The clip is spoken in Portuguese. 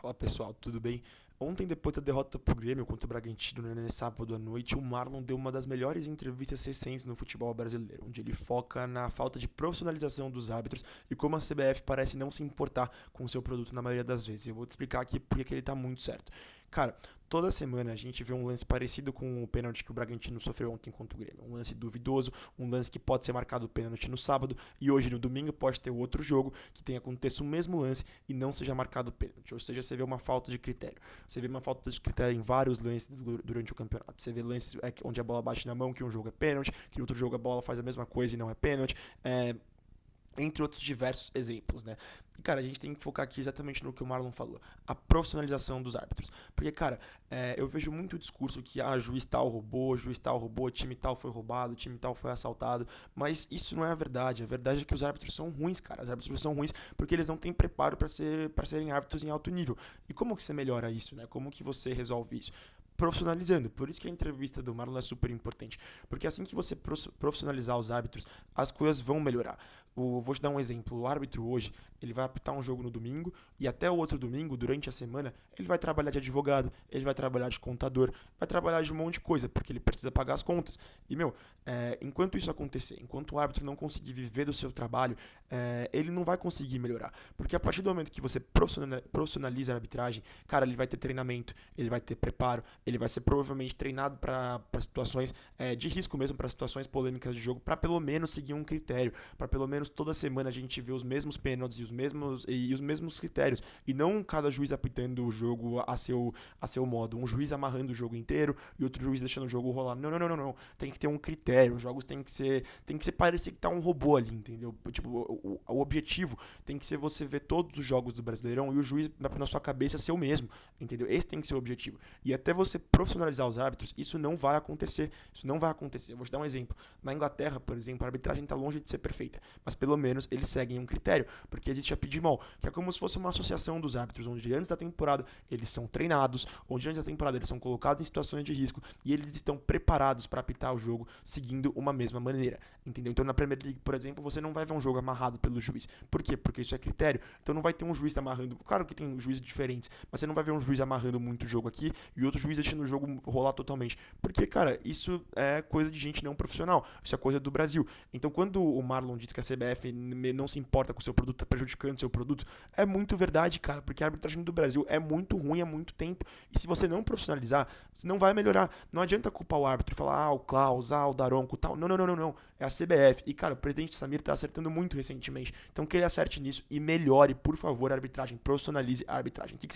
Fala pessoal, tudo bem? Ontem, depois da derrota pro Grêmio contra o Bragantino, né, nesse sábado à noite, o Marlon deu uma das melhores entrevistas recentes no futebol brasileiro, onde ele foca na falta de profissionalização dos árbitros e como a CBF parece não se importar com o seu produto na maioria das vezes. Eu vou te explicar aqui porque que ele tá muito certo. Cara, toda semana a gente vê um lance parecido com o pênalti que o Bragantino sofreu ontem contra o Grêmio. Um lance duvidoso, um lance que pode ser marcado pênalti no sábado e hoje no domingo pode ter outro jogo que tenha acontecido o mesmo lance e não seja marcado pênalti. Ou seja, você vê uma falta de critério. Você vê uma falta de critério em vários lances durante o campeonato. Você vê lances onde a bola bate na mão, que um jogo é pênalti, que no outro jogo a bola faz a mesma coisa e não é pênalti. Entre outros diversos exemplos, né? E, cara, a gente tem que focar aqui exatamente no que o Marlon falou, a profissionalização dos árbitros. Porque, cara, eu vejo muito discurso que, juiz tal roubou, time tal foi roubado, time tal foi assaltado, mas isso não é a verdade. A verdade é que os árbitros são ruins, cara. Os árbitros são ruins porque eles não têm preparo para serem árbitros em alto nível. E como que você melhora isso, né? Como que você resolve isso? Profissionalizando. Por isso que a entrevista do Marlon é super importante. Porque assim que você profissionalizar os árbitros, as coisas vão melhorar. Vou te dar um exemplo. O árbitro hoje, ele vai apitar um jogo no domingo e até o outro domingo, durante a semana, ele vai trabalhar de advogado, ele vai trabalhar de contador, vai trabalhar de um monte de coisa, porque ele precisa pagar as contas. E, enquanto isso acontecer, enquanto o árbitro não conseguir viver do seu trabalho, ele não vai conseguir melhorar. Porque a partir do momento que você profissionaliza a arbitragem, cara, ele vai ter treinamento, ele vai ter preparo, ele vai ser provavelmente treinado para situações de risco mesmo, para situações polêmicas de jogo, para pelo menos seguir um critério, para pelo menos toda semana a gente ver os mesmos pênaltis e os mesmos critérios, e não cada juiz apitando o jogo a seu modo, um juiz amarrando o jogo inteiro e outro juiz deixando o jogo rolar. Não, não, não, não, não. Tem que ter um critério, os jogos tem que ser parecer que tá um robô ali, entendeu? Tipo, o objetivo tem que ser você ver todos os jogos do Brasileirão e o juiz na sua cabeça ser o mesmo, entendeu? Esse tem que ser o objetivo. E até você profissionalizar os árbitros, isso não vai acontecer. Isso não vai acontecer. Eu vou te dar um exemplo. Na Inglaterra, por exemplo, a arbitragem está longe de ser perfeita, mas pelo menos eles seguem um critério, porque existe a PIDMOL, que é como se fosse uma associação dos árbitros, onde antes da temporada eles são treinados, onde antes da temporada eles são colocados em situações de risco e eles estão preparados para apitar o jogo seguindo uma mesma maneira, entendeu? Então na Premier League, por exemplo, você não vai ver um jogo amarrado pelo juiz. Por quê? Porque isso é critério. Então não vai ter um juiz amarrando, claro que tem juízes diferentes, mas você não vai ver um juiz amarrando muito o jogo aqui e outro juiz deixando o jogo rolar totalmente. Porque, cara, isso é coisa de gente não profissional. Isso é coisa do Brasil. Então, quando o Marlon diz que a CBF não se importa com o seu produto, tá prejudicando o seu produto, é muito verdade, cara. Porque a arbitragem do Brasil é muito ruim há muito tempo. E se você não profissionalizar, você não vai melhorar. Não adianta culpar o árbitro e falar, o Klaus, o Daronco, tal. Não, não, não, não, não. É a CBF. E, cara, o presidente Samir tá acertando muito recentemente. Então, que ele acerte nisso e melhore, por favor, a arbitragem. Profissionalize a arbitragem. O que